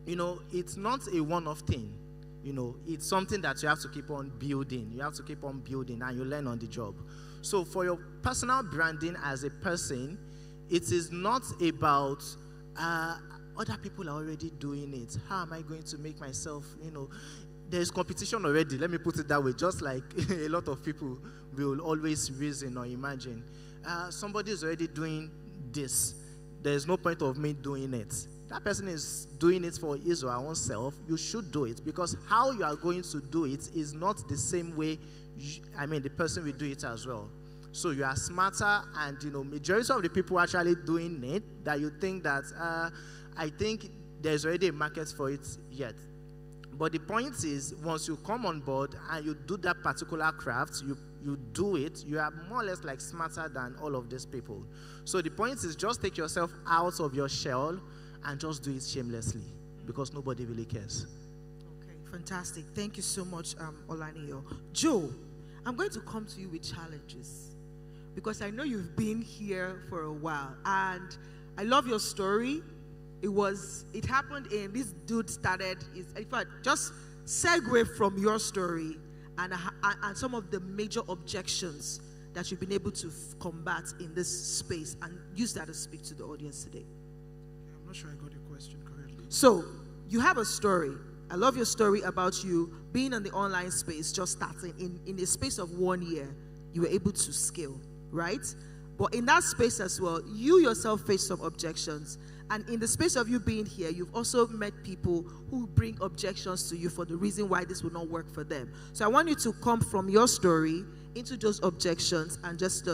it's not a one-off thing. It's something that you have to keep on building. You have to keep on building and you learn on the job. So for your personal branding as a person, it is not about other people are already doing it. How am I going to make myself, there's competition already. Let me put it that way. Just like a lot of people will always reason or imagine. Somebody is already doing this. There's no point of me doing it. That person is doing it for his or her own self. You should do it because how you are going to do it is not the same way the person will do it as well. So you are smarter and, majority of the people actually doing it that you think that, I think there's already a market for it yet. But the point is, once you come on board and you do that particular craft, you do it, you are more or less like smarter than all of these people. So the point is just take yourself out of your shell and just do it shamelessly because nobody really cares. Okay, fantastic. Thank you so much, Olaniyo. Joe, I'm going to come to you with challenges because I know you've been here for a while and I love your story. It happened in, this dude started, in fact, just segue from your story and some of the major objections that you've been able to combat in this space and use that to speak to the audience today. I'm not sure I got your question correctly. So, you have a story. I love your story about you being in the online space, just starting. In the space of 1 year, you were able to scale, right? But in that space as well, you yourself faced some objections. And in the space of you being here, you've also met people who bring objections to you for the reason why this will not work for them. So I want you to come from your story into those objections and just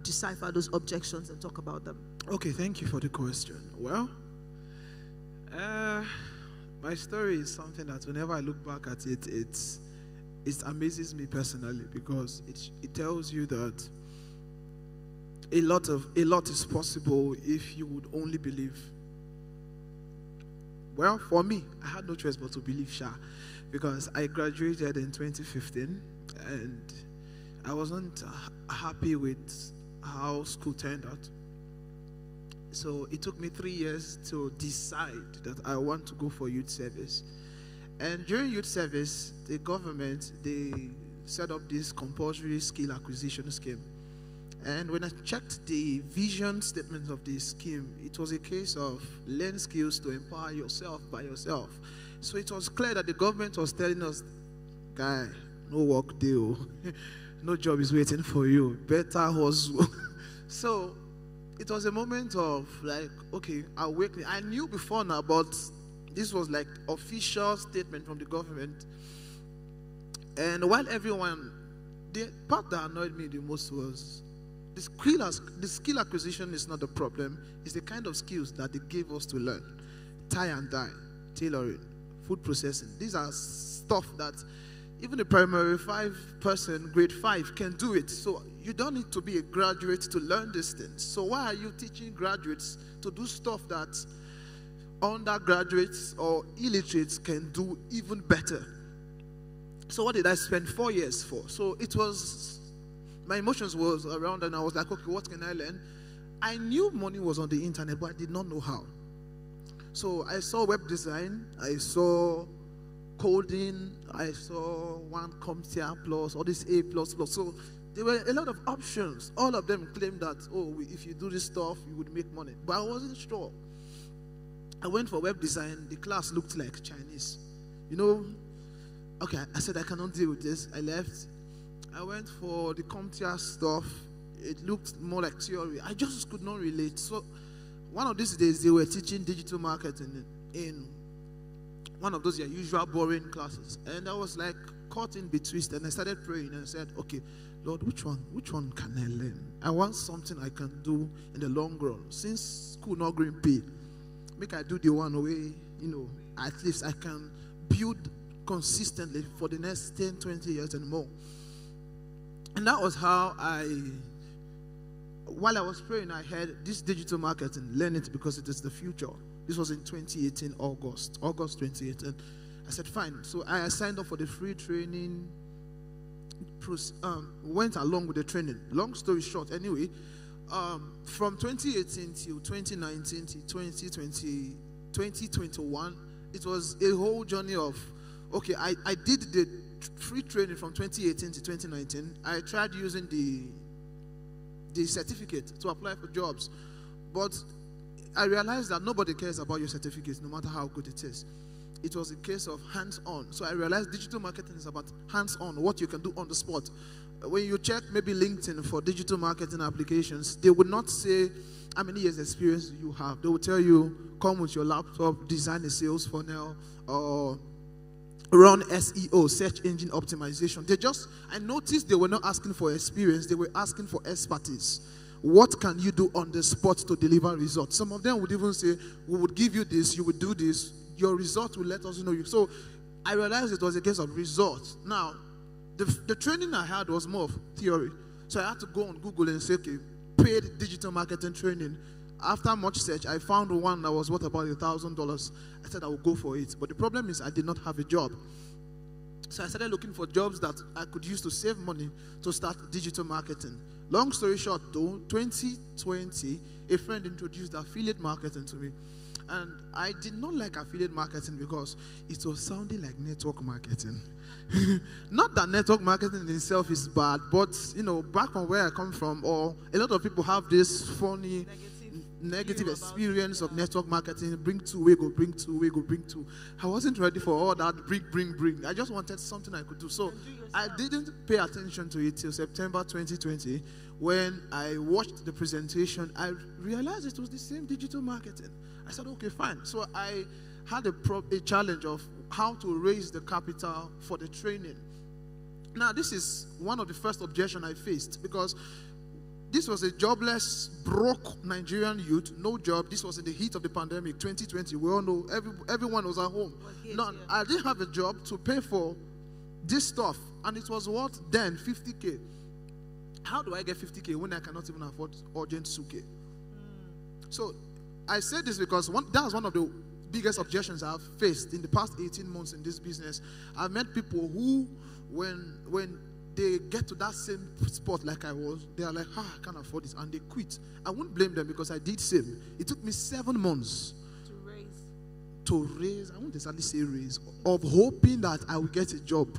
decipher those objections and talk about them. Okay, thank you for the question. Well, my story is something that whenever I look back at it, it amazes me personally because it tells you that a lot is possible if you would only believe. Well, for me, I had no choice but to believe Sha, because I graduated in 2015 and I wasn't happy with how school turned out. So it took me 3 years to decide that I want to go for youth service. And during youth service, the government, they set up this compulsory skill acquisition scheme. And when I checked the vision statement of the scheme, it was a case of learn skills to empower yourself by yourself. So it was clear that the government was telling us, guy, no work deal, no job is waiting for you, better hustle. So it was a moment of like, okay, awakening. I knew before now, but this was like official statement from the government. And while everyone, the part that annoyed me the most was, the skill acquisition is not the problem. It's the kind of skills that they gave us to learn. Tie and dye, tailoring, food processing. These are stuff that even a primary 5 person, grade 5, can do it. So you don't need to be a graduate to learn these things. So why are you teaching graduates to do stuff that undergraduates or illiterates can do even better? So what did I spend 4 years for? So it was, my emotions was around, and I was like, okay, what can I learn? I knew money was on the internet, but I did not know how. So I saw web design, I saw coding, I saw one CompTIA plus, all this A++. So there were a lot of options. All of them claimed that, oh, if you do this stuff, you would make money. But I wasn't sure. I went for web design. The class looked like Chinese. You know, okay, I said I cannot deal with this. I left. I went for the CompTIA stuff. It looked more like theory. I just could not relate. So one of these days, they were teaching digital marketing in one of those usual boring classes. And I was like caught in between, and I started praying and I said, okay, Lord, which one can I learn? I want something I can do in the long run. Since school not green pay, make I do the one way, at least I can build consistently for the next 10, 20 years and more. And that was how while I was praying, I had this digital marketing, learn it because it is the future. This was in 2018, August 2018. I said, fine. So I signed up for the free training, went along with the training. Long story short, anyway, from 2018 till 2019 till 2021, it was a whole journey of, okay, I did the free training from 2018 to 2019. I tried using the certificate to apply for jobs, but I realized that nobody cares about your certificate, no matter how good it is. It was a case of hands-on. So I realized digital marketing is about hands-on, what you can do on the spot. When you check maybe LinkedIn for digital marketing applications, they would not say how many years experience you have. They will tell you, come with your laptop, design a sales funnel, or run SEO, search engine optimization. I noticed they were not asking for experience, they were asking for expertise. What can you do on the spot to deliver results? Some of them would even say, we would give you this, you would do this, your result will let us know you. So I realized it was a case of results. Now, the training I had was more of theory. So I had to go on Google and say, okay, paid digital marketing training. After much search, I found one that was worth about $1,000. I said I would go for it. But the problem is I did not have a job. So I started looking for jobs that I could use to save money to start digital marketing. Long story short, though, 2020, a friend introduced affiliate marketing to me. And I did not like affiliate marketing because it was sounding like network marketing. Not that network marketing in itself is bad, but, back from where I come from, or a lot of people have this funny negative experience of network marketing. Bring two, we go, bring two, we go, bring two. I wasn't ready for all that bring. I just wanted something I could do. So I didn't pay attention to it till September 2020. When I watched the presentation, I realized it was the same digital marketing. I said, okay, fine. So I had a challenge of how to raise the capital for the training. Now, this is one of the first objections I faced, because this was a jobless, broke Nigerian youth, no job. This was in the heat of the pandemic, 2020. We all know everyone was at home. Now, I didn't have a job to pay for this stuff, and it was what then, 50K. How do I get 50K when I cannot even afford urgent suke? So I say this because that was one of the biggest objections I've faced in the past 18 months in this business. I've met people who, when they get to that same spot like I was, they are like, I can't afford this, and they quit. I won't blame them because I did same. It took me 7 months to raise, I won't exactly say raise, of hoping that I would get a job,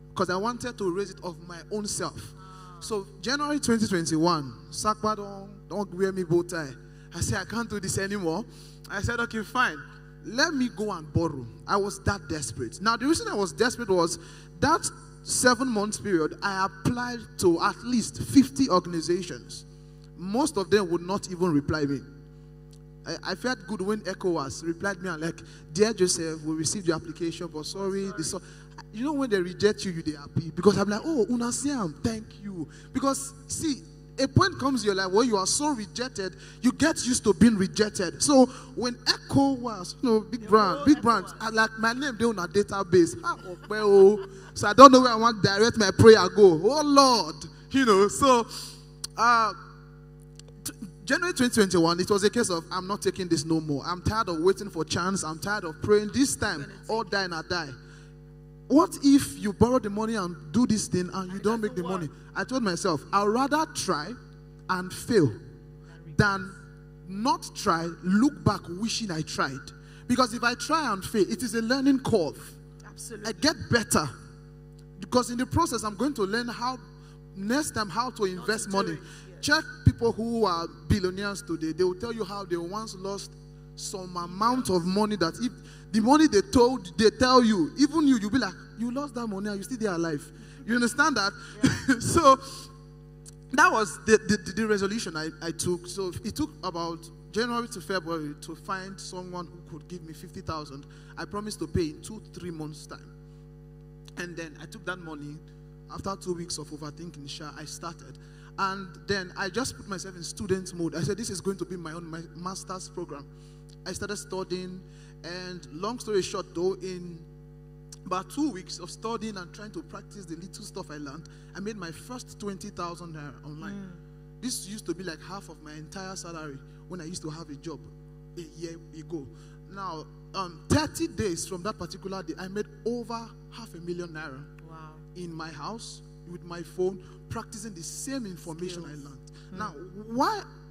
because I wanted to raise it of my own self. So January 2021, Sakpa don't wear me bow tie. I said, I can't do this anymore. I said, okay, fine. Let me go and borrow. I was that desperate. Now, the reason I was desperate was that 7 months period, I applied to at least 50 organizations. Most of them would not even reply me. I felt good when ECOWAS replied me and like, dear Joseph, we received your application, but sorry. When they reject you, they are happy. Because I'm like, oh, Unasiam, thank you. Because, see, a point comes in your life where you are so rejected, you get used to being rejected. So when Echo was, big brand, I like my name, they on a database. So I don't know where I want to direct my prayer go. Oh Lord, so January 2021, it was a case of, I'm not taking this no more. I'm tired of waiting for chance. I'm tired of praying. This time, all die and I die. What if you borrow the money and do this thing and you don't make the money? I told myself, I'd rather try and fail than not try, look back wishing I tried. Because if I try and fail, it is a learning curve. Absolutely. I get better. Because in the process, I'm going to learn next time how to invest money. Check people who are billionaires today. They will tell you how they once lost some amount of money that if the money they tell you, even you'll be like, you lost that money and you still there alive. You understand that? Yeah. So that was the resolution I took. So it took about January to February to find someone who could give me 50,000. I promised to pay in 2-3 months' time. And then I took that money. After 2 weeks of overthinking, I started. And then I just put myself in student mode. I said, this is going to be my master's program. I started studying, and long story short though, in about 2 weeks of studying and trying to practice the little stuff I learned, I made my first 20,000 naira online. This used to be like half of my entire salary when I used to have a job a year ago. Now, 30 days from that particular day, I made over 500,000 naira. Wow. In my house, with my phone, practicing the same information I learned. Now,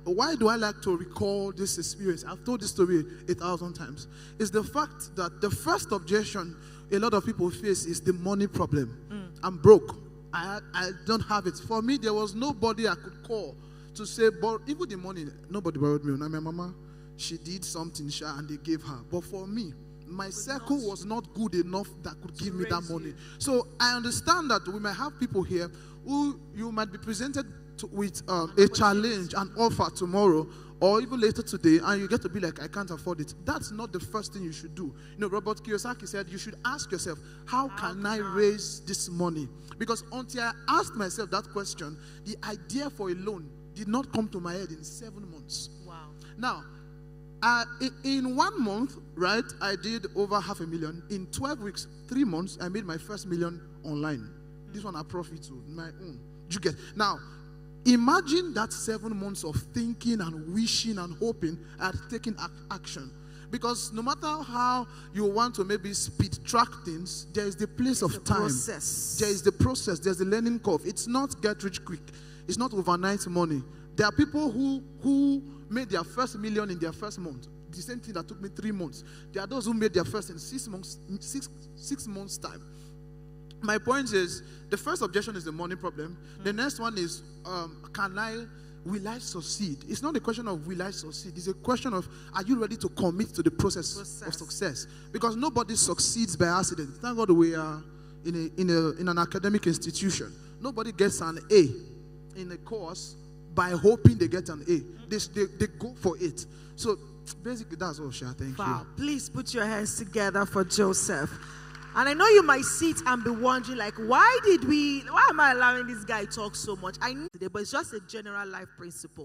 why do I like to recall this experience? I've told this story 1,000 times. It's the fact that the first objection a lot of people face is the money problem. I'm broke. I don't have it. For me, there was nobody I could call to say, but even the money, nobody borrowed me. Now, my mama, she did something, and they gave her. But for me, my circle was not good enough that could give me that money. So I understand that we might have people here who you might be presented with a challenge, an offer tomorrow, or even later today, and you get to be like, I can't afford it. That's not the first thing you should do. Robert Kiyosaki said you should ask yourself, how can I raise this money? Because until I asked myself that question, the idea for a loan did not come to my head in 7 months. Wow. Now, in 1 month, right, I did over 500,000. In 12 weeks, 3 months, I made my first million online. This one I profit to my own. You get now. Imagine that 7 months of thinking and wishing and hoping I had taken action. Because no matter how you want to maybe speed track things, there is the place of time. Process. There is the process. There's the learning curve. It's not get rich quick. It's not overnight money. There are people who made their first million in their first month. The same thing that took me 3 months. There are those who made their first in 6 months, 6 months time. My point is, the first objection is the money problem. The next one is, will I succeed? It's not a question of will I succeed. It's a question of, are you ready to commit to the process of success? Because nobody succeeds by accident. Thank God we are in an academic institution. Nobody gets an A in a course by hoping they get an A. They go for it. So basically, that's all, Sha. Thank you. Please put your hands together for Joseph. And I know you might sit and be wondering, like, why am I allowing this guy to talk so much? I know today, but it's just a general life principle.